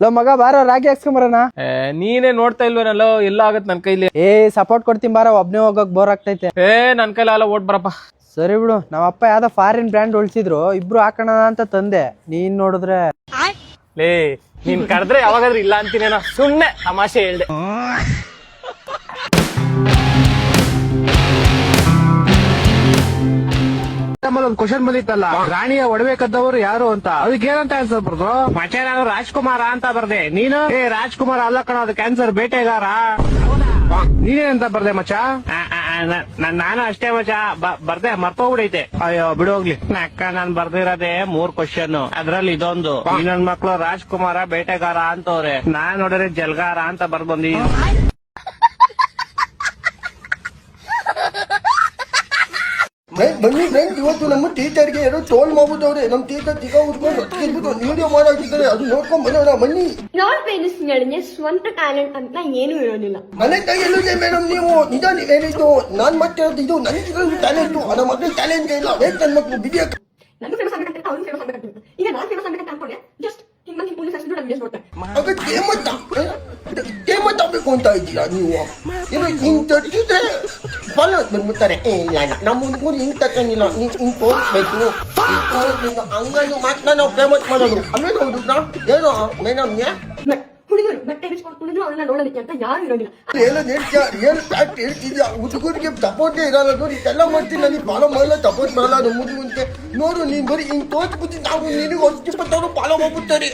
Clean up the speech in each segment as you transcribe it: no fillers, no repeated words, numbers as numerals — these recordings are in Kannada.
ಲೋ ಮಗ ಬಾರೋ ರಾಗಿ ಹಾಕ್ಸ್ಕೊಂಬರೋಣ. ನೀನೇ ನೋಡ್ತಾ ಇಲ್ವೇನಲ್ಲ ಎಲ್ಲ ಆಗತ್ ನನ್ ಕೈಲಿ. ಸಪೋರ್ಟ್ ಕೊಡ್ತೀನಿ ಬಾರೋ, ಒಬ್ನೇ ಹೋಗಕ್ ಬೋರ್ ಆಗ್ತೈತೆ. ನನ್ ಕೈಲಿ ಅಲ್ಲ, ಓಟ್ ಬರಪ್ಪ. ಸರಿ ಬಿಡು, ನಮ್ಮಪ್ಪ ಯಾವ್ದೋ ಫಾರಿನ್ ಬ್ರ್ಯಾಂಡ್ ಉಳ್ಸಿದ್ರು, ಇಬ್ರು ಹಾಕೋಣ ಅಂತ ತಂದೆ. ನೀನ್ ನೋಡಿದ್ರೆ ಲೇ ನೀನ್ ಕರೆದ್ರೆ ಯಾವಾಗಾದ್ರೂ ಇಲ್ಲ ಅಂತೀನೇನೋ, ಸುಮ್ನೆ ತಮಾಷೆ ಹೇಳ್ದೆ. ಒಂದು ಕ್ವಶನ್ ಬಂದಿತ್ತಲ್ಲ, ರಾಣಿಯ ಒಡವೆ ಕದ್ದವರು ಯಾರು ಅಂತ. ಅದಕ್ಕೆ ಏನಂತ ಆನ್ಸರ್ ಬರ್ದು? ಮಚೆ ನಾನು ರಾಜ್ಕುಮಾರ ಅಂತ ಬರ್ದೆ. ನೀನು ರಾಜ್ಕುಮಾರ ಅಲ್ಲ ಕಣ, ಅದು ಕ್ಯಾನ್ಸರ್ ಬೇಟೆಗಾರ. ನೀನೇನಂತ ಬರ್ದೆ ಮಚ? ನಾನು ಅಷ್ಟೇ ಮಚ ಬರ್ದೆ, ಮರ್ತೋಗ್ಬಿಡೈತೆ. ಅಯ್ಯೋ ಬಿಡು ಹೋಗ್ಲಿ. ಅಕ್ಕ ನಾನ್ ಬರ್ದಿರೋದೇ 3 ಕ್ವಶನ್, ಅದ್ರಲ್ಲಿ ಇದೊಂದು. ಇನ್ನೊಂದ್ ಮಕ್ಳು ರಾಜ್ಕುಮಾರ ಬೇಟೆಗಾರ ಅಂತವ್ರೆ, ನಾನ್ ನೋಡಿದ್ರೆ ಜಲ್ಗಾರ ಅಂತ ಬರ್ಬಂದಿ. ಬನ್ನಿ ಫ್ರೆಂಡ್, ಇವತ್ತು ನಮ್ಮ ಟೀಚರ್ಗೆ ಏನೋ ಟ್ರೋಲ್ ಮಾಡ್ಬಿಟ್ಟವ್ರೆ. ನಮ್ಮ ಟೀಚರ್ ತಿಗ ಉಟ್ಕೊಂಡು ಹೊತ್ತಿದ್ಬಿಟ್ಟು ವಿಡಿಯೋ ಮಾಡಾಕಿದ್ದಾರೆ, ಅದು ನೋಡ್ಕೊಂಡ್ ಬರೋಣ ಬನ್ನಿ. ನಾನ್ ಪೇರೆಂಟ್ಸ್ಗಳಿಗೆ ಸ್ವಂತ ಟ್ಯಾಲೆಂಟ್ ಅಂತ ಏನು ಇರೋದಿಲ್ಲ. ಮನೆ ಕೈಯಲ್ಲಿದೆ ಮೇಡಮ್, ನೀವು ನಿಜ ನೀವೇನಿದ್ದು ನಾನ್ ಮಾಡ್ತಿರೋದು ಇದು ನನ್ಗೆ ಟ್ಯಾಲೆಂಟ್. ನಮ್ಮ ಮಕ್ಕಳು ಟ್ಯಾಲೆಂಟ್ ಇಲ್ಲ, ನನ್ನ ಮಕ್ಕಳು ವಿಡಿಯೋ ನಾನು ಫೇಮಸ್ ಆಗ್ಬೇಕಂತ ಅವ್ರು ಫೇಮಸ್ ಆಗ್ಬೇಕಂತ. ಈಗ ನಾನು ಫೇಮಸ್ ಆಗ್ಬೇಕಂತ ಅನ್ಕೊಂಡೆ, ಜಸ್ಟ್ ಹಿಂಗೆ ಪೊಲೀಸ್ ಹಚ್ಚಿದ್ರು ನಾನು ವಿಡಿಯೋಸ್ ನೋಡ್ತಾರೆ. ಕೇಮತ್ ಆಗ್ಬೇಕು ಅಂತ ಇದ್ದೀರಾ ನೀವು? ಏನು ಹಿಂಗ್ ತಟ್ಟಿದ್ರೆ ಫಾಲೋವರ್ಸ್ ಬಂದ್ಬಿಡ್ತಾರೆ. ನಮ್ಮ ಹುಡುಗರು ಹಿಂಗ್ ತಕ್ಕಂಗಿಲ್ಲ, ನೀನ್ ಹಿಂಗ್ ತೋರಿಸ್ಬೇಕು, ಹಂಗನ್ನು ಮಾತ್ರ ನಾವು ಫೇಮಸ್ ಮಾಡೋದು. ಆಮೇಲೆ ಹುಡುಗ್ರ ಏನೋ ಮೇಡಮ್ಗೆ ಹುಡುಗರು ಬಟ್ಟೆ ಬಿಚ್ಕೊಂಡು ಕುಡಿದ್ರು ಅವ್ರನ್ನ ನೋಡೋದಕ್ಕೆ ಅಂತ ಯಾರು ಇರೋದಿಲ್ಲ. ಏನು ಹೇಳ್ತೀಯ, ಏನು ಫ್ಯಾಕ್ಟ್ ಹೇಳ್ತಿದ್ಯಾ? ಹುಡುಗರಿಗೆ ಸಪೋರ್ಟೇ ಇರಲ್ಲ ನೋಡಿ. ಇದೆಲ್ಲ ಮಾಡ್ತೀನಿ, ನನಗೆ ಫಾಲೋ ಮಾಡಲ್ಲ, ಸಪೋರ್ಟ್ ಮಾಡಲ್ಲ. ನಮ್ಮ ಮುಂದೆ ನೋಡು, ನೀನ್ ಬರೀ ಹಿಂಗ್ ತೋರಿಸ್ಬಿಟ್ಟು ನಾವು ನಿನಗೆ 10-20 ಫಾಲೋ ಮಾಡ್ಬಿಡ್ತಾರೆ.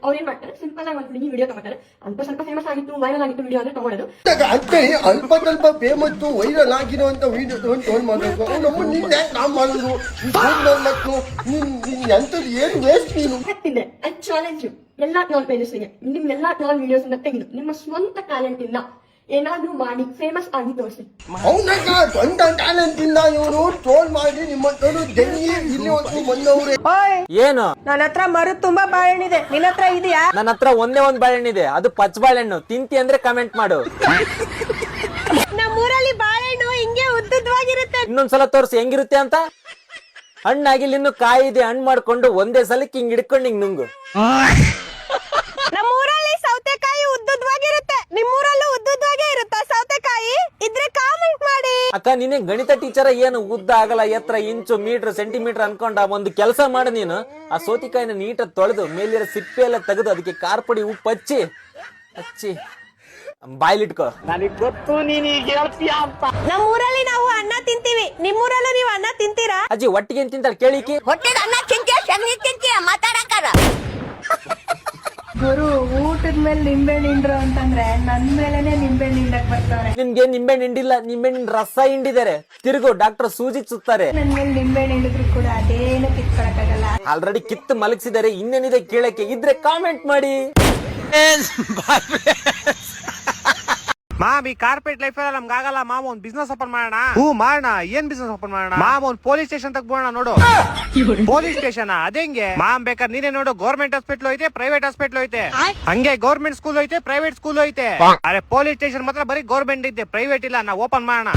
ಅವ್ರು ಏನ್ ಮಾಡ್ತಾರೆ, ಸಿಂಪಲ್ ಆಗಿ ಒಂದು ಹುಡುಗಿ ವಿಡಿಯೋ ತಗೋತಾರೆ, ಅಲ್ಪ ಸ್ವಲ್ಪ ಫೇಮಸ್ ಆಗಿತ್ತು, ವೈರಲ್ ಆಗಿತ್ತು ವಿಡಿಯೋ ಅಂದ್ರೆ ತಗೊಳ್ಳೋದು. ಅಂತೆ ಅಲ್ಪ ಸ್ವಲ್ಪ ಫೇಮಸ್ ವೈರಲ್ ಆಗಿರುವಂತ ವಿಡಿಯೋ ತಗೊಂಡು ಮಾಡಬೇಕು. ನಮ್ಮ ನಿನ್ನೆ ನಾವು ಮಾಡೋದು ಮಕ್ಕಳು ಎಂತದ್ದು ಏನು ವೇಸ್ಟ್ ನೀನು. ಹತ್ತಿದೆ ಐ ಚಾಲೆಂಜ್ ಎಲ್ಲಾ ಟ್ರಾಲ್ ಪೇಜಸ್ಗೆ, ನಿಮ್ ಎಲ್ಲಾ ಟ್ರಾಲ್ ವಿಡಿಯೋಸ್ ತೆಗೆದು ನಿಮ್ಮ ಸ್ವಂತ ಟ್ಯಾಲೆಂಟ್ ಇಂದ ಏನಾದ್ರೂ ಮಾಡಿ ಫೇಮಸ್ ಆಗಿ ತೋರಿಸಿ. ಅವನಾಗ ಸ್ವಂತ ಟ್ಯಾಲೆಂಟ್ ಇಂದ ಇವರು ಟ್ರೋಲ್ ಮಾಡಿ ನಿಮ್ಮ ಡೆಲ್ಲಿ ಇಲ್ಲಿ ಒಂದು ಬಂದವ್ರೆ. ಏನು? ನನ್ನ ಹತ್ರ ಮರು ತುಂಬಾ ಬಾಳೆಹಣ್ಣಿದೆ, ನಿನ್ನ ಹತ್ರ ಇದೆಯಾ? ನನ್ನ ಹತ್ರ ಒಂದ್ ಬಾಳೆಹಣ್ಣಿದೆ, ಅದು ಪಚ್ಚ ಬಾಳೆಹಣ್ಣು. ತಿಂತಿ ಅಂದ್ರೆ ಕಮೆಂಟ್ ಮಾಡು. ನಮ್ಮೂರಲ್ಲಿ ಬಾಳೆಹಣ್ಣು ಹಿಂಗೆ ಉದ್ದುದ್ದವಾಗಿರುತ್ತೆ. ಇನ್ನೊಂದ್ಸಲ ತೋರ್ಸಿ ಹೆಂಗಿರುತ್ತೆ ಅಂತ. ಹಣ್ಣಾಗಿಲ್ಲ, ಇನ್ನು ಕಾಯಿ ಇದೆ, ಹಣ್ಣು ಮಾಡ್ಕೊಂಡು ಒಂದೇ ಸಲಕ್ಕೆ ಹಿಂಗ್ ಹಿಡ್ಕೊಂಡು ಹಿಂಗ್ ನುಂಗು. ನಮ್ಮೂರಲ್ಲಿ ಸೌತೆಕಾಯಿ ಉದ್ದುದ್ದವಾಗಿರುತ್ತೆ, ನಿಮ್ಮೂರಲ್ಲೂ ಉದ್ದುದ್ದವಾಗೇ ಇರುತ್ತಾ ಸೌತೆಕಾಯಿ? ಇದ್ರೆ ಕಾಮೆಂಟ್ ಮಾಡಿ. ಅಕ್ಕ ನೀನೆ ಗಣಿತ ಟೀಚರ್, ಏನು ಉದ್ದ ಆಗಲ್ಲ, ಎತ್ತರ ಇಂಚು ಮೀಟರ್ ಸೆಂಟಿಮೀಟರ್ ಅನ್ಕೊಂಡ ಒಂದು ಕೆಲಸ ಮಾಡು ನೀನು. ಆ ಸೌತೆಕಾಯಿನ ನೀಟಾಗಿ ತೊಳೆದು ಮೇಲಿರೋ ಸಿಪ್ಪೆ ಎಲ್ಲ ತೆಗೆದು ಅದಕ್ಕೆ ಖಾರ ಪುಡಿ ಉಪ್ಪು ಹಚ್ಚಿ ಬಾಯ್ಲಿಟ್ಕೋ. ನನಗ್ ಗೊತ್ತು ನೀನ್ ಈಗ ಹೇಳ್ತೀಯ ಅಂತ. ನಮ್ಮೂರಲ್ಲಿ ನಾವು ಅನ್ನ ತಿಂತೀವಿ, ನಿಮ್ಮೂರಲ್ಲೂ ನೀವು ಅನ್ನ ತಿಂತೀರಾ? ಅಜ್ಜಿ ಒಟ್ಟಿಗೆ ಏನ್ ತಿಂತಾರ ಕೇಳಿಕಿ? ಹೊಟ್ಟೆಗೆ ಅನ್ನ ತಿಂತೀಯ, ಸಗಣಿ ತಿಂತೀಯ, ಮಾತಾಡಕ್ಕಾರ. ಗುರು ಊಟದ ಮೇಲೆ ನಿಂಬೆ ಹಿಂಡ್ರು ಅಂತಂದ್ರೆ ನನ್ ಮೇಲೆನೆ ನಿಂಬೆ ಹಿಂಡಕ್ ಬರ್ತಾರೆ. ನಿಮ್ಗೆ ನಿಂಬೆ ಹಿಂಡಿಲ್ಲ, ನಿಂಬೆ ರಸ ಹಿಂಡಿದ್ದಾರೆ. ತಿರುಗು ಡಾಕ್ಟರ್ ಸೂಜಿ ಚುತ್ತಾರೆ. ನನ್ ಮೇಲೆ ನಿಂಬೆ ಹಿಂಡಿದ್ರು ಕೂಡ ಅದೇನು ಕಿತ್ಕೊಳಕ್ಕಾಗಲ್ಲ. ಆಲ್ರೆಡಿ ಕಿತ್ತು ಮಲಗಿಸಿದ್ದಾರೆ, ಇನ್ನೇನಿದೆ ಕೇಳಕ್ಕೆ? ಇದ್ರೆ ಕಾಮೆಂಟ್ ಮಾಡಿ. ಮಾಮ್ ಈ ಕಾರ್ಪೊರೇಟ್ ಲೈಫ್ ಎಲ್ಲ ನಮ್ಗೆ ಆಗಲ್ಲ. ಮಾಮ್ ಒಂದ್ ಬಿಸ್ನೆಸ್ ಓಪನ್ ಮಾಡೋಣ. ಮಾಡೋಣ. ಏನ್ ಬಿಸ್ನೆಸ್ ಓಪನ್ ಮಾಡೋಣ? ಮಾಮ್ ಒಂದ್ ಪೊಲೀಸ್ ಸ್ಟೇಷನ್ ತಗೋಣ. ನೋಡು ಪೊಲೀಸ್ ಸ್ಟೇಷನ್ ಅದೇಂಗೆ ಮಾಮ್? ಬೇಕಾದ್ರೆ ನೀನೇ ನೋಡು, ಗೌರ್ಮೆಂಟ್ ಹಾಸ್ಪಿಟಲ್ ಐತೆ, ಪ್ರೈವೇಟ್ ಹಾಸ್ಪಿಟಲ್ ಐತೆ. ಹಂಗೆ ಗೌರ್ಮೆಂಟ್ ಸ್ಕೂಲ್ ಐತೆ, ಪ್ರೈವೇಟ್ ಸ್ಕೂಲ್ ಐತೆ. ಅರೆ ಪೊಲೀಸ್ ಸ್ಟೇಷನ್ ಮಾತ್ರ ಬರೀ ಗೌರ್ಮೆಂಟ್ ಐತೆ, ಪ್ರೈವೇಟ್ ಇಲ್ಲ. ನಾವು ಓಪನ್ ಮಾಡೋಣ.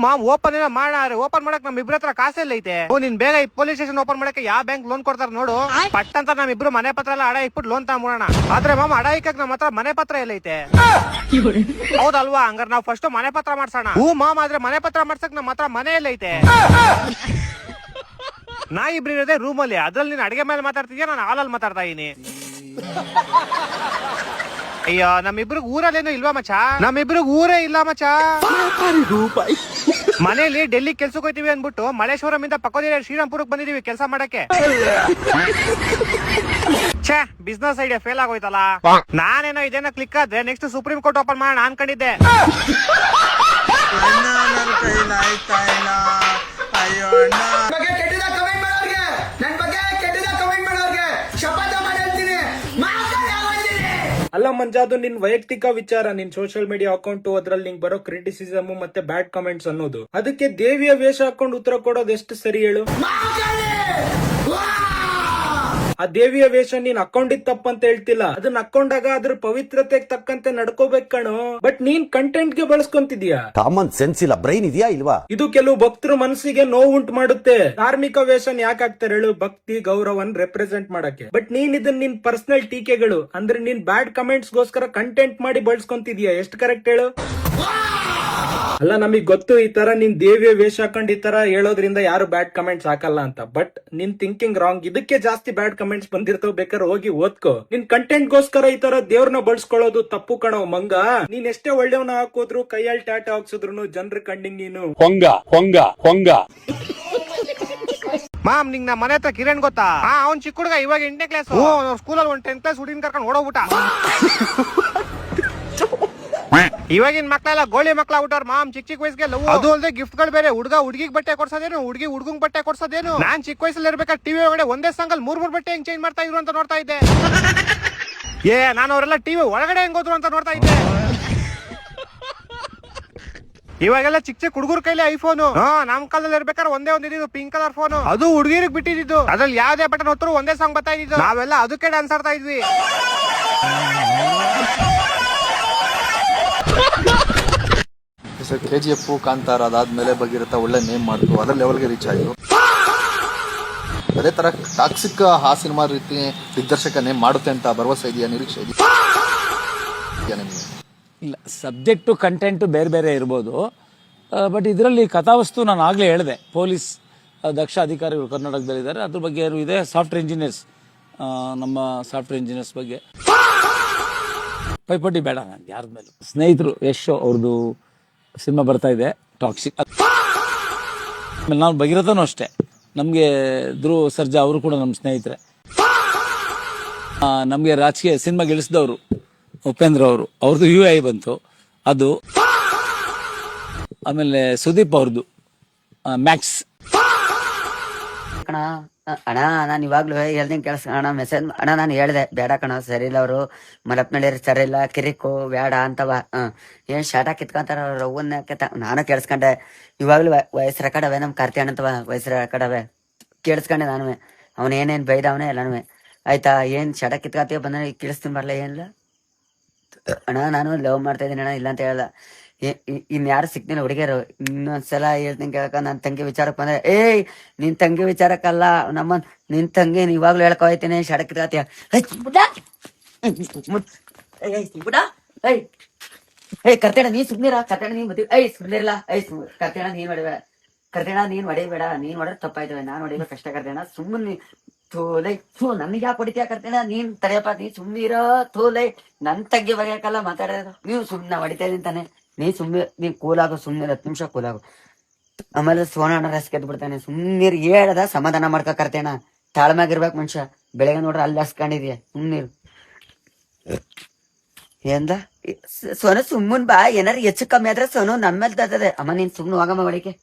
ಮಾಮ್ ಓಪನ್ ಏನೋ ಮಾಡೋಣ. ಓಪನ್ ಮಾಡಕ್ ನಮ್ ಇಬ್ರ ಹತ್ರ ಕಾಸೆಲ್ಲ ಐತೆ. ನೀನ್ ಬೇಗ ಈ ಪೊಲೀಸ್ ಸ್ಟೇಷನ್ ಓಪನ್ ಮಾಡಕ್ಕೆ ಯಾವ ಬ್ಯಾಂಕ್ ಲೋನ್ ಕೊಡ್ತಾರ ನೋಡು. ಪಟ್ ಅಂತ ನಮ್ ಇಬ್ರು ಮನೆ ಪತ್ರ ಎಲ್ಲ ಅಡ ಇಟ್ಬಿಟ್ಟು ಲೋನ್ ತಗೊಂಬೋಣ. ಆದ್ರೆ ಮಾಮ್ ಅಡ ಇಕ್ಕಕ್ ನಮ್ಮ ಹತ್ರ ಮನೆ ಪತ್ರ ಎಲ್ಲ ಐತೆ. ಹೌದಲ್ವಾ? ಹಂಗಾರೆ ನಾವು ಫಸ್ಟ್ ಮನೆ ಪತ್ರ ಮಾಡ್ಸೋಣ. ಮಾಮ್ ಆದ್ರೆ ಮನೆ ಪತ್ರ ಮಾಡ್ಸಕ್ ನಮ್ಮ ಹತ್ರ ಮನೆ ಎಲ್ಲ ಐತೆ. ನಾ ಇಬ್ರು ಇರೋದೇ ರೂಮ್ ಅಲ್ಲಿ, ಅದ್ರಲ್ಲಿ ನೀನ್ ಅಡಿಗೆ ಮೇಲೆ ಮಾತಾಡ್ತಿದ್ಯಾ, ನಾನು ಹಾಲಲ್ಲಿ ಮಾತಾಡ್ತಾ ಇದೀನಿ. ಅಯ್ಯೋ ನಮ್ಮಿಬ್ರಿಗೆ ಊರಲ್ಲೇನು ಇಲ್ವಾ ಮಚ? ನಮ್ಮಿಬ್ರಿಗೆ ಊರೇ ಇಲ್ಲ ಮಚ. ಮನೇಲಿ ಡೆಲ್ಲಿ ಕೆಲ್ಸಕ್ಕೆ ಹೋಯ್ತಿವಿ ಅಂದ್ಬಿಟ್ಟು ಮಲೇಶ್ವರಂ ಇಂದ ಪಕ್ಕದ ಶ್ರೀರಾಮ್ಪುರಕ್ಕೆ ಬಂದಿದೀವಿ ಕೆಲಸ ಮಾಡಕ್ಕೆ. ಛೇ, ಬಿಸ್ನೆಸ್ ಐಡಿಯಾ ಫೇಲ್ ಆಗೋಯ್ತಲ್ಲ. ನಾನೇನೋ ಇದೇನೋ ಕ್ಲಿಕ್ ಆದ್ರೆ ನೆಕ್ಸ್ಟ್ ಸುಪ್ರೀಂ ಕೋರ್ಟ್ ಓಪನ್ ಮಾಡೋಣ ಅನ್ಕೊಂಡಿದ್ದೆ. ಅಲ್ಲ ಮಂಜ, ಅದು ನಿನ್ ವೈಯಕ್ತಿಕ ವಿಚಾರ. ನಿನ್ ಸೋಷಿಯಲ್ ಮೀಡಿಯಾ ಅಕೌಂಟ್, ಅದ್ರಲ್ಲಿ ನಿಂಗೆ ಬರೋ ಕ್ರಿಟಿಸಿಸಮ್ ಮತ್ತೆ ಬ್ಯಾಡ್ ಕಮೆಂಟ್ಸ್ ಅನ್ನೋದು. ಅದಕ್ಕೆ ದೇವಿಯ ವೇಷ ಹಾಕೊಂಡು ಉತ್ತರ ಕೊಡೋದು ಎಷ್ಟು ಸರಿ ಹೇಳು? ಆ ದೇವಿಯ ವೇಷ ನೀನ್ ಹಾಕೊಂಡಿದ್ ತಪ್ಪಂತ ಹೇಳ್ತಿಲ್ಲ, ಅದನ್ನ ಹಾಕೊಂಡಾಗ ಅದ್ರ ಪವಿತ್ರತೆಗೆ ತಕ್ಕಂತೆ ನಡ್ಕೋಬೇಕು ಕಣೋ. ಬಟ್ ನೀನ್ ಕಂಟೆಂಟ್ ಗೆ ಬಳಸ್ಕೊಂತಿದ್ಯಾ. ಕಾಮನ್ ಸೆನ್ಸ್ ಇಲ್ಲ, ಬ್ರೈನ್ ಇದೆಯಾ ಇಲ್ವಾ? ಇದು ಕೆಲವು ಭಕ್ತರ ಮನಸ್ಸಿಗೆ ನೋವುಂಟು ಮಾಡುತ್ತೆ. ಧಾರ್ಮಿಕ ವೇಷನ್ ಯಾಕೆ ಹಾಕ್ತಾರೆ ಹೇಳು? ಭಕ್ತಿ ಗೌರವನ್ ರೆಪ್ರೆಸೆಂಟ್ ಮಾಡಕ್ಕೆ. ಬಟ್ ನೀನ್ ಇದನ್ನ ನಿನ್ ಪರ್ಸನಲ್ ಟೀಕೆಗಳು ಅಂದ್ರೆ ನೀನ್ ಬ್ಯಾಡ್ ಕಮೆಂಟ್ಸ್ ಗೋಸ್ಕರ ಕಂಟೆಂಟ್ ಮಾಡಿ ಬಳಸ್ಕೊಂತಿದ್ಯಾ. ಎಷ್ಟು ಕರೆಕ್ಟ್ ಹೇಳು? ಅಲ್ಲ, ನಮಗ್ ಗೊತ್ತು ಈ ತರ ನಿನ್ ದೇವಿಯ ವೇಷ ಹಾಕೊಂಡ್ ಈ ತರ ಹೇಳೋದ್ರಿಂದ ಯಾರು ಬ್ಯಾಡ್ ಕಮೆಂಟ್ಸ್ ಹಾಕಲ್ಲ ಅಂತ. ಬಟ್ ನಿನ್ ಥಿಂಕಿಂಗ್ ರಾಂಗ್. ಇದಕ್ಕೆ ಜಾಸ್ತಿ ಬ್ಯಾಡ್ ಕಮೆಂಟ್ಸ್ ಬಂದಿರ್ತಾವ, ಬೇಕಾದ್ರೆ ಹೋಗಿ ಓದ್ಕೋ. ನಿನ್ ಕಂಟೆಂಟ್ ಗೋಸ್ಕರ ಈ ತರ ದೇವ್ರನ್ನ ಬಳಸ್ಕೊಳ್ಳೋದು ತಪ್ಪು ಕಣೋ ಮಂಗ. ನೀನ್ ಎಷ್ಟೇ ಒಳ್ಳೆಯವನ ಹಾಕೋದ್ರು, ಕೈಯಲ್ಲಿ ಟಾಟಾ ಹಾಕ್ಸಿದ್ರು ಜನರ ಕಣ್ಣಿಂಗ್ ನೀನು ಹೊಂಗ ಹೊಂಗ ಹೊಂಗ. ಮಾಮ್, ನಿಂಗ್ ನಾ ಮನೆ ಹತ್ರ ಕಿರಣ್ ಗೊತ್ತಾ? ಅವ್ನ್ ಚಿಕ್ಕ ಹುಡುಗ, ಇವಾಗ 8ನೇ ಕ್ಲಾಸ್. ಸ್ಕೂಲಲ್ಲಿ ಒಂದು 10th ಕ್ಲಾಸ್ ಹುಡುಗಿನ ಕರ್ಕೊಂಡು ಓಡೋಗ್ಬಿಟ್ಟ. ಇವಾಗಿನ ಮಕ್ಳೆಲ್ಲ ಗೋಳಿ ಮಕ್ಳಾಗ್ಬಿಟ್ಟವ್ರ ಮಾಮ್. ಚಿಕ್ಕ ವಯಸ್ಸಿಗೆ ಲವ್, ಅದು ಅಲ್ಲದೆ ಗಿಫ್ಟ್ ಗಳು ಬೇರೆ. ಹುಡುಗ ಹುಡುಗಿಗೆ ಬಟ್ಟೆ ಕೊಡ್ಸೋದೇನು, ಹುಡುಗಿ ಹುಡುಗಂಗ್ ಬಟ್ಟೆ ಕೊಡ್ಸೋದೇನು. ನಾನ್ ಚಿಕ್ಕ ವಯಸ್ಸಲ್ಲಿ ಇರ್ಬೇಕಾದ್ರೆ ಟಿವಿ ಒಳಗಡೆ ಒಂದೇ ಸಂಗಲ್ 3 ಬಟ್ಟೆ ಹೆಂಗ್ ಚೇಂಜ್ ಮಾಡ್ತಾ ಇದ್ರು ಅಂತ ನೋಡ್ತಾ ಇದ್ದೆ. ನಾನು ಅವರೆಲ್ಲ ಟಿವಿ ಒಳಗಡೆ ಹೆಂಗ್ ಹೋದ್ರು ಅಂತ ನೋಡ್ತಾ ಇದ್ದೆ. ಇವಾಗೆಲ್ಲ ಚಿಕ್ಕ ಚಿಕ್ಕ ಹುಡುಗರ ಕೈಲಿ ಐಫೋನು. ನಮ್ ಕಾಲದಲ್ಲಿ ಇರ್ಬೇಕಾದ್ರೆ ಒಂದೇ ಒಂದು ಇದ್ದು ಪಿಂಕ್ ಕಲರ್ ಫೋನು, ಅದು ಹುಡುಗಿರಿಗೆ ಬಿಟ್ಟಿದ್ದು. ಅದ್ರಲ್ಲಿ ಯಾವ್ದೇ ಬಟನ್ ಹೊತ್ತರು ಒಂದೇ ಸಾಂಗ್ ಬರ್ತಾ ಇದ್ದು. ನಾವೆಲ್ಲ ಅದಕ್ಕೆ ಡ್ಯಾನ್ಸ್ ಆಡ್ತಾ ಇದ್ವಿ. KGF, ಕಾಂತಾರ ಅದಾದ್ಮೇಲೆ ಭಗೀರಥ ಒಳ್ಳೆ ನೇಮ್ ಮಾಡ್ತು, ಅದರ ಲೆವೆಲ್ಗೆ ರೀಚ್ ಆಯಿತು. ಅದೇ ತರ ಟಾಕ್ಸಿಕ್ ಆ ಸಿನಿಮಾ ರೀತಿ ದಿಗ್ದರ್ಶಕ ನೇಮ್ ಮಾಡುತ್ತೆ ಅಂತ ಭರವಸೆ ಇದೆಯಾ, ನಿರೀಕ್ಷೆ ಇದೆಯಾ ನಿಮಗೆ? ಇಲ್ಲ, ಸಬ್ಜೆಕ್ಟು ಕಂಟೆಂಟು ಬೇರೆ ಬೇರೆ ಇರ್ಬೋದು. ಬಟ್ ಇದರಲ್ಲಿ ಕಥಾವಸ್ತು ನಾನು ಆಗಲೇ ಹೇಳಿದೆ. ಪೊಲೀಸ್ ದಕ್ಷ ಅಧಿಕಾರಿಗಳು ಕರ್ನಾಟಕದಲ್ಲಿದ್ದಾರೆ, ಅದ್ರ ಬಗ್ಗೆ ಇದೆ. ಸಾಫ್ಟ್ವೇರ್ ಇಂಜಿನಿಯರ್ಸ್, ನಮ್ಮ ಸಾಫ್ಟ್ವೇರ್ ಇಂಜಿನಿಯರ್ಸ್ ಬಗ್ಗೆ ಪೈಪೋಟಿ ಬೇಡ ನಾನು ಯಾರ ಮೇಲೂ. ಸ್ನೇಹಿತರು ಯಶ್ ಅವ್ರದ್ದು ಸಿನಿಮಾ ಬರ್ತಾ ಇದೆ ಟಾಕ್ಸಿಕ್. ಆಮೇಲೆ ನಾವು ಭಗೀರಥನೂ ಅಷ್ಟೇ, ನಮಗೆ ಧ್ರುವ್ ಸರ್ಜಾ ಅವರು ಕೂಡ ನಮ್ಮ ಸ್ನೇಹಿತರೆ. ನಮಗೆ ರಾಜಕೀಯ ಸಿನಿಮಾ ಗೆಲ್ಲಿಸಿದವರು ಉಪೇಂದ್ರ ಅವರು, ಅವ್ರದ್ದು UI ಬಂತು ಅದು. ಆಮೇಲೆ ಸುದೀಪ್ ಅವ್ರದ್ದು ಮ್ಯಾಕ್ಸ್. ಅಣ್ಣ ನಾನು ಇವಾಗ್ಲೂ ಹೇಳ್ದಂಗೆ ಕೇಳಿಸ್ ಅಣ್ಣ. ಮೆಸೇಜ್ ಅಣ್ಣ ನಾನು ಹೇಳ್ದೆ ಬೇಡ ಕಣ, ಸರಿ ಇಲ್ಲ ಅವರು ಮಲಪ್ನಳ್ಳಿ ಸರಿ ಇಲ್ಲ, ಕಿರಿಕು ಬೇಡ ಅಂತವ. ಏನ್ ಶಾಟ ಕಿತ್ಕೊಂತಾರ ಅವ್ರ ಅವ್ವನ್ನ ನಾನು ಕೇಳಿಸ್ಕೊಂಡೆ. ಇವಾಗ್ಲೂ ವಯಸ್ಸು ರೆಕಾರ್ಡವೆ ನಮ್ ಕಾರ್ತಿ ಅಣ್ಣಂತವ, ವಯಸ್ಸು ರೆಕಾರ್ಡವೆ ಕೇಳಿಸ್ಕೊಂಡೆ ನಾನು. ಅವನ್ ಏನೇನ್ ಬೈದವನೇ ಎಲ್ಲಾನು. ಆಯ್ತಾ, ಏನ್ ಶಾಟ ಕಿತ್ಕೊತೀಯ ಬಂದ ಕೇಳಿಸ್ತೀನಿ ಬರ್ಲ. ಏನಿಲ್ಲ ಅಣ್ಣ, ನಾನು ಲವ್ ಮಾಡ್ತಾ ಇದೀನಿ ಅಣ್ಣ, ಇಲ್ಲ ಅಂತ ಹೇಳಲ್ಲ. ಇನ್ಯಾರು ಸಿಕ್ತಿಲ್ಲ ಹುಡುಗಿಯರು. ಇನ್ನೊಂದ್ಸಲ ಹೇಳ್ತೀನಿ ಕೇಳಕ, ನನ್ ತಂಗಿ ವಿಚಾರಕ್ಕೆ ಬಂದ್ರೆ ನಿನ್ ತಂಗಿ ವಿಚಾರಕ್ಕಲ್ಲ ನಮ್ಮ ನಿನ್ ತಂಗಿ ಇವಾಗ್ಲೂ ಹೇಳ್ಕೊ ಹೋಯ್ತೀನಿ ಶಡಕ್ತಿಯ ಕರ್ತೇಣ ನೀನ್ ಸುಮ್ನಿರ, ಕರ್ತೇಣ ನೀನ್ ಮದ್ವಿ ಸುಮ್ನಿರ್ಲ. ಕರ್ತೇಣ ನೀನ್ ಹೊಡಿಬೇಡ, ಕರ್ತೇಣ ನೀನ್ ಹೊಡಿಬೇಡ, ನೀನ್ ಹೊಡೆದ್ ತಪ್ಪಾಯ್ತವೆ, ನಾನ್ ಹೊಡಿಬೇಕು ಕಷ್ಟ. ಕರ್ತೇಣ ಸುಮ್ಮನೆ ಥೋಲೈ ನನ್ಗೆ ಯಾಕೆ ಹೊಡಿತೀಯ ಕರ್ತೇಣ, ನೀನ್ ತಡೆಯಪ್ಪ, ನೀ ಸುಮ್ನಿರೋ ಥೋಲೈ. ನನ್ ತಂಗಿ ಬಗೆಯಕಲ್ಲ ಮಾತಾಡೋದು, ನೀವು ಸುಮ್ನೆ ಹೊಡಿತಾ ಇದೀನಿ ತಾನೆ, ನೀ ಸುಮ್ನೆ ನೀನ್ ಕೂಲಾಗು, ಸುಮ್ನೆ 10 ನಿಮಿಷ ಕೂಲಾಗು. ಆಮೇಲೆ ಸೋನಣ್ಣ ರಸ್ ಗೆದ್ದು ಬಿಡ್ತಾನೆ. ಸುಮ್ನೀರ್ ಹೇಳ್ದ ಸಮಾಧಾನ ಮಾಡ್ಕ ಕರ್ತೇಣ, ತಾಳ್ಮ್ಯಾಗಿರ್ಬೇಕು ಮನುಷ್ಯ. ಬೆಳಗ್ಗೆ ನೋಡ್ರ ಅಲ್ಲಿ ಹಸ್ಕೊಂಡಿದ್ಯ, ಸುಮ್ನೀರು. ಏನ್ದ ಸೋನು ಸುಮ್ಮನ್ ಬಾ, ಏನಾರು ಹೆಚ್ಚು ಕಮ್ಮಿ ಆದ್ರೆ ಸೋನು ನಮ್ಮೇಲೆ ತರ್ತದೆ. ಅಮ್ಮ ನೀನ್ ಸುಮ್ನೆ ಹೋಗಮ್ಮ ಒಳಗೆ,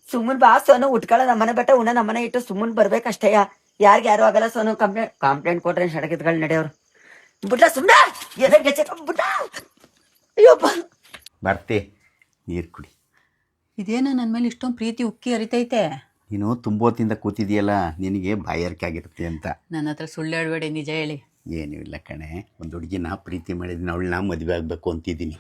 ಸುಮ್ಮನ್ ಬಾ ಸೋನು. ಉಟ್ಕೊಳ್ಳ ನಮ್ಮನೆ ಬೆಟ್ಟ ಉಣ್ಣ ನಮ್ಮನೆ ಇಟ್ಟು ಸುಮ್ಮನ್ ಬರ್ಬೇಕಷ್ಟೇ. ಯಾರಿಗ ಯಾರು ಆಗಲ್ಲ ಸೋನು. ಕಂಪ್ಲೇಂಟ್ ಕೊಟ್ರೆ ಸಡಕಿತ್ಗಳು ನಡೆಯವ್ರು. ಬಿಟ್ಟ ಸುಮ್ನ ಬಿಟ್ಟ. ಅಯ್ಯಪ್ಪ ಬರ್ತೆ, ನೀರು ಕುಡಿ. ಇದೇನು ನನ್ನ ಮೇಲೆ ಇಷ್ಟೊಂದು ಪ್ರೀತಿ ಉಕ್ಕಿ ಹರಿತೈತೆ? ನೀನು ತುಂಬೊತ್ತಿಂದ ಕೂತಿದೆಯಲ್ಲ, ನಿನಗೆ ಬಾಯಾರಿಕೆ ಆಗಿರುತ್ತೆ ಅಂತ. ನನ್ನ ಹತ್ರ ಸುಳ್ಳು ಹೇಳ್ಬೇಡಿ, ನಿಜ ಹೇಳಿ. ಏನೂ ಇಲ್ಲ ಕಣೆ, ಒಂದು ಹುಡುಗಿನ ಪ್ರೀತಿ ಮಾಡಿದ್ದೀನಿ, ಅವಳನ್ನ ಮದುವೆ ಆಗಬೇಕು ಅಂತಿದ್ದೀನಿ.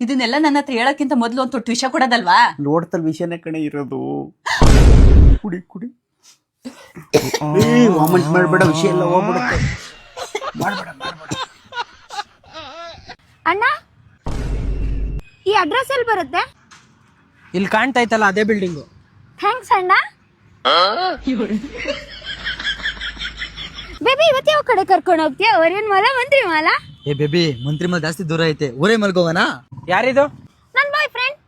ಇದನ್ನೆಲ್ಲ ನನ್ನ ಹತ್ರ ಹೇಳೋಕ್ಕಿಂತ ಮೊದಲು ಒಂದು ತೊಟ್ಟು ವಿಷಯ ಕೊಡೋದಲ್ವಾ? ನೋಡ್ತಲ್ ವಿಷಯನೇ ಕಣೆ ಇರೋದು. ಕುಡಿ ಕುಡಿ, ವಾಮೆಂಟ್ ಮಾಡಬೇಡ, ವಿಷಯ ಎಲ್ಲ ಹೋಗ್ಬಿಡುತ್ತೆ. ಮಾಡಬೇಡ ಮಾಡಬೇಡ. ಅಣ್ಣ, ಈ ಅಡ್ರೆಸ್ ಎಲ್ಲಿ ಬರುತ್ತೆ? ಇಲ್ಲಿ ಕಾಣ್ತಾ ಇತ್ತಲ್ಲ, ಅದೇ ಬಿಲ್ಡಿಂಗು. ಥ್ಯಾಂಕ್ಸ್ ಅಣ್ಣ. ಬೇಬಿ ಇವತ್ತು ಯಾವ ಕಡೆ ಕರ್ಕೊಂಡು ಹೋಗ್ತೀಯ? ಅವ್ರೇನ್ ಮಾಲ, ಮಂತ್ರಿ ಮಾಲ? ಏ ಬೇಬಿ, ಮಂತ್ರಿ ಮಾಲ್ ಜಾಸ್ತಿ ದೂರ ಐತೆ, ಊರೇ ಮಲ್ಗೋಗಣ. ಯಾರಿದು? ನನ್ ಬಾಯ್ ಫ್ರೆಂಡ್.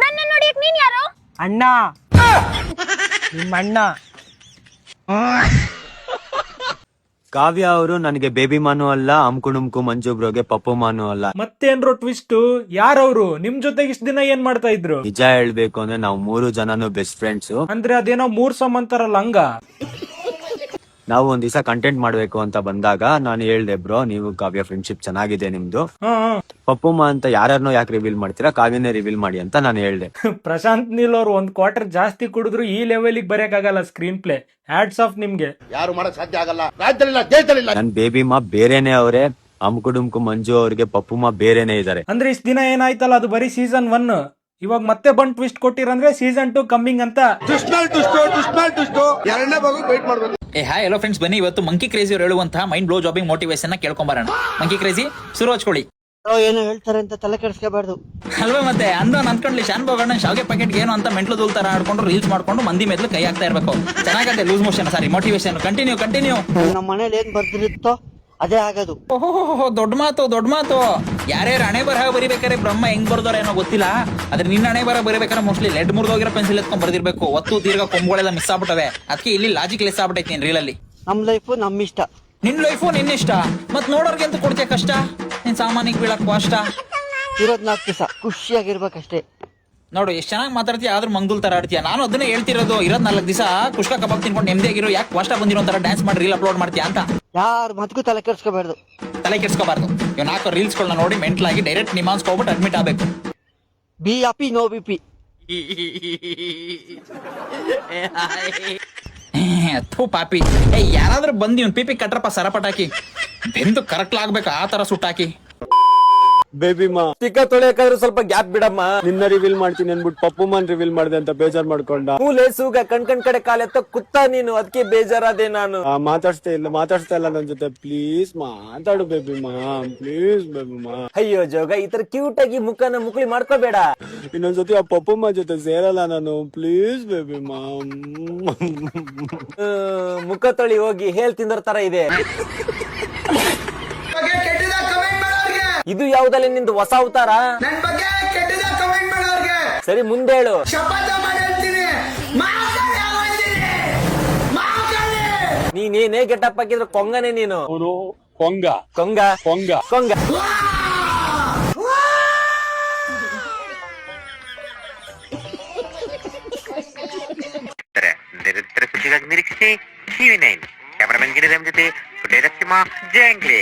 ನನ್ನ ನೋಡಿಯಕ್ ನೀನ್ ಯಾರು? ಅಣ್ಣ, ನಿಮ್ಮ ಅಣ್ಣ. ಕಾವ್ಯ ಅವರು ನನಗೆ ಬೇಬಿ ಮಾನು ಅಲ್ಲ, ಅಮ್ಕುಣುಮ್ಕು ಮಂಜು ಬ್ರೋಗೆ ಪಪ್ಪು ಮಾನು ಅಲ್ಲ. ಮತ್ತೇನ್ರೋ ಟ್ವಿಸ್ಟ್? ಯಾರವ್ರು? ನಿಮ್ ಜೊತೆಗೆ ಇಷ್ಟ ದಿನ ಏನ್ ಮಾಡ್ತಾ ಇದ್ರು? ನಿಜ ಹೇಳ್ಬೇಕು ಅಂದ್ರೆ ನಾವು 3 ಜನನು ಬೆಸ್ಟ್ ಫ್ರೆಂಡ್ಸ್. ಅಂದ್ರೆ ಅದೇನೋ 3 ಸಮ್ ಅಂತಾರಲ್ಲ ಹಂಗ? ನಾವು ಒಂದ್ ದಿವಸ ಕಂಟೆಂಟ್ ಮಾಡ್ಬೇಕು ಅಂತ ಬಂದಾಗ ನಾನು ಹೇಳ್ದೆ ಬ್ರೋ ನೀವು ಕಾವ್ಯ ಫ್ರೆಂಡ್ಶಿಪ್ ಚೆನ್ನಾಗಿದೆ ನಿಮ್ದು, ಪಪ್ಪುಮ್ಮ ಅಂತ ಯಾರನ್ನೋ ಯಾಕೆ ರಿವೀಲ್ ಮಾಡ್ತೀರಾ, ಕಾವ್ಯನೇ ರಿವೀಲ್ ಮಾಡಿ ಅಂತ ನಾನು ಹೇಳ್ದೆ. ಪ್ರಶಾಂತ್ ನೀಲ್ ಅವ್ರು 1 ಕ್ವಾರ್ಟರ್ ಜಾಸ್ತಿ ಕುಡಿದ್ರು ಈ ಲೆವೆಲಿಗೆ ಬರೆಯಕ್ಕಾಗಲ್ಲ ಸ್ಕ್ರೀನ್ ಪ್ಲೇ. ಹ್ಯಾಟ್ಸ್ ಆಫ್ ನಿಮ್ಗೆ. ಯಾರು ಮಾಡಕ್ ಸಾಧ್ಯ ಆಗಲ್ಲ, ರಾಜ್ಯದಲ್ಲಿಲ್ಲ ದೇಶದಲ್ಲಿಲ್ಲ. ನನ್ ಬೇಬಿಮ್ಮ ಬೇರೆನೆ ಅವ್ರೆ, ಅಮ್ಕುಡುಮ್ಕು ಮಂಜು ಅವ್ರಿಗೆ ಪಪ್ಪುಮ್ಮ ಬೇರೆನೆ ಇದಾರೆ. ಅಂದ್ರೆ ಇಷ್ಟ ದಿನ ಏನಾಯ್ತಲ್ಲ ಅದು ಬರೀ ಸೀಸನ್ 1, ಇವಾಗ ಮತ್ತೆ ಬಂದ್ ಟ್ವಿಸ್ಟ್ ಕೊಟ್ಟಿರಂದ್ರೆ ಸೀಸನ್ 2 ಕಮ್ಮಿಂಗ್ ಅಂತ. ಎರಡನೇ ಭಾಗ ವೇಟ್ ಮಾಡ್ಬೇಕು. ಹಾಯ್ ಹಲೋ ಫ್ರೆಂಡ್ಸ್, ಬನ್ನಿ ಇವತ್ತು ಮಂಕಿ ಕ್ರೇಜಿ ಅವರು ಹೇಳುವಂತಹ ಮೈಂಡ್ ಬ್ಲೋ ಜಾಬಿಂಗ್ ಮೋಟಿವೇಶನ್ ಕೇಳ್ಕೊಂಬರೋಣ. ಮಂಕಿ ಕ್ರೇಜಿ ಶುರು ಹಚ್ಕೊಳ್ಳಿ. ಏನು ಹೇಳ್ತಾರೆ ಅಂತ ತಲೆ ಕೆಡಿಸ್ಕೋಬಾರ್ದು ಅಲ್ವಾ ಮತ್ತೆ ಅಂದ ಅನ್ಕೊಂಡ್ಲಿ ಶಾನ್ ಬಾಬಣ್ಣ ಶಾವಿಗೆ ಪ್ಯಾಕೆಟ್ ಏನು ಅಂತ ಮೆಂಟ್ಲು ದೂಲ್ತಾರ ಆಡ್ಕೊಂಡು ರೀಲ್ಸ್ ಮಾಡ್ಕೊಂಡು ಮಂದಿ ಮೇಲೆ ಕೈ ಹಾಕ್ತಾ ಇರ್ಬೇಕು. ಚೆನ್ನಾಗತ್ತೆ ಲೂಸ್ ಮೋಷನ್, ಸಾರಿ ಮೋಟಿವೇಶನ್. ಕಂಟಿನ್ಯೂ. ನಮ್ಮ ಮನೇಲಿ ಏನ್ ಬರ್ದಿರುತ್ತೋ ಅದೇ ಆಗೋದು. ಓಹೋ ದೊಡ್ಡ ಮಾತು. ಯಾರ್ಯಾರು ಹಣೆ ಬರಹ ಬರಿಬೇಕಾರೆ ಬ್ರಹ್ಮ ಹೆಂಗ್ ಬರ್ದಾರ ಏನೋ ಗೊತ್ತಿಲ್ಲ, ಆದ್ರೆ ನಿನ್ನ ಹಣೆ ಬರಹ ಬರಿಬೇಕಾದ್ರೆ ಮೋಸ್ಟ್ಲಿ ಲೆಡ್ ಮುರಿದೋಗಿರೋ ಪೆನ್ಸಿಲ್ ಎತ್ಕೊಂಡ್ ಬರ್ದಿರ್ಬೇಕು. ಒತ್ತು ದೀರ್ಘ ಕೊಂಬುಗಳೆಲ್ಲ ಮಿಸ್ ಆಗ್ಬಿಟ್ಟವೆ. ಅದಕ್ಕೆ ಇಲ್ಲಿ ಲಾಜಿಕ್ ಲೆಸ್ ಆಗ್ಬಿಟ್ಟೈತಿ ನೀನ್ ರೀಲಲ್ಲಿ. ನಮ್ ಲೈಫು ನಮ್ ಇಷ್ಟ, ನಿನ್ ಲೈಫು ನಿನ್ನಿಷ್ಟ. ಮತ್ ನೋಡೋರ್ಗೆ ಅಂತ ಕೊಡ್ತೀಯ ಕಷ್ಟ, ನಿನ್ ಸಾಮಾನಿಗೆ ಬೀಳಕ್ ಕಷ್ಟ. ಇರೋದ್ 4 ದಿವಸ ಖುಷಿಯಾಗಿರ್ಬೇಕಷ್ಟೇ. ನೋಡು ಎಷ್ಟು ಚೆನ್ನಾಗಿ ಮಾತಾಡ್ತೀಯ, ಆದ್ರೂ ಮಂಗ್ದುಲ್ ತರ ಆಡ್ತೀಯ. ನಾನು ಅದನ್ನೇ ಹೇಳ್ತಿರೋದು, ಇರೋದ್ 4 ದಿವಸ ಕುಷ್ಕ ಕಬಾಬ್ ತಿನ್ಕೊಂಡು ನೆಮ್ಮದಿಯಾಗಿರೋ, ಯಾಕೆ ಕಷ್ಟ ಬಂದಿರೋ ತರ ಡ್ಯಾನ್ಸ್ ಮಾಡಿ ರೀಲ್ ಅಪ್ಲೋಡ್ ಮಾಡ್ತೀಯ ಅಂತ. ಯಾರ ಮತ್ಗೂ ತಲೆ ಕೆಡಿಸ್ಕೋಬಾರ್ದು. ಇವ್ 4 ರೀಲ್ಸ್ಗಳನ್ನ ನೋಡಿ ಮೆಂಟ್ಲಾಗಿ ಡೈರೆಕ್ಟ್ ನಿಮಾನ್ಸ್ ಹೋಗ್ಬಿಟ್ಟು ಅಡ್ಮಿಟ್ ಆಗ್ಬೇಕು. Be happy no BP. ಥೂ ಪಾಪಿ. ಯಾರಾದ್ರೂ ಬಂದು ಇವ್ನು ಪಿಪಿ ಕಟ್ರಪ್ಪ ಸರಪಟಾಕಿ ಬೆಂದು ಕರೆಕ್ಟ್ ಆಗ್ಬೇಕು ಆ ತರ ಸುಟ್ಟಾಕಿ. ಬೇಬಿಮ್ಮ ಚಿಕ್ಕ ತೊಳೆಯಕ್ಕಾದ್ರೂ ಸ್ವಲ್ಪ ಗ್ಯಾಪ್ ಬಿಡಮ್ಮ. ನಿನ್ನ ರಿವೀಲ್ ಮಾಡ್ತೀನಿ ಅನ್ಬಿಟ್ಟು ಪಪ್ಪುಮ್ಮನ್ ರಿವೀಲ್ ಮಾಡ್ದೆ ಅಂತ ಬೇಜಾರ್ ಮಾಡ್ಕೊಂಡ. ಮೂಲೇಸುಗ ಕಣ್ ಕಡೆ ಕಾಲೆತ್ತ ಕುತ್ತ ನೀನು, ಅದಕ್ಕೆ ಬೇಜಾರಾದೆ ನಾನು. ಮಾತಾಡ್ತಾ ಇಲ್ಲ ನನ್ ಜೊತೆ. ಪ್ಲೀಸ್ ಮಾತಾಡು ಬೇಬಿಮ್ಮ, ಪ್ಲೀಸ್ ಬೇಬಿಮ್ಮ. ಅಯ್ಯೋ ಜೋಗ, ಈ ತರ ಕ್ಯೂಟ್ ಆಗಿ ಮುಖನ ಮುಕ್ಳಿ ಮಾಡ್ಕೋಬೇಡ. ಇನ್ನೊಂದ್ಸತಿ ಆ ಪಪ್ಪುಮ್ಮ ಜೊತೆ ಸೇರಲ್ಲ ನಾನು, ಪ್ಲೀಸ್ ಬೇಬಿಮ್ಮ. ಮುಖ ತೊಳಿ ಹೋಗಿ ಹೇಳ್ ತಿಂದರ್ ತರ ಇದೆ. ಇದು ಯಾವ್ದಲ್ಲಿ ನಿಂದು ಹೊಸ ಅವತಾರ? ಸರಿ ಮುಂದೆ ಹೇಳು. ನೀನೇನೇ ಗೆಟಪ್ ಹಾಕಿದ್ರು ಕೊಂಗನೆ ನೀನು. ಕೊಂಗ ನಿರಂತರ ಖುಷಿಗಾಗಿ ನಿರೀಕ್ಷಿಸಿ TV9 ಕ್ಯಾಮರಾಮನ್ ಗಿರಿರಾಮ್ ಜೊತೆ ಜಯಂಗ್ಲಿ.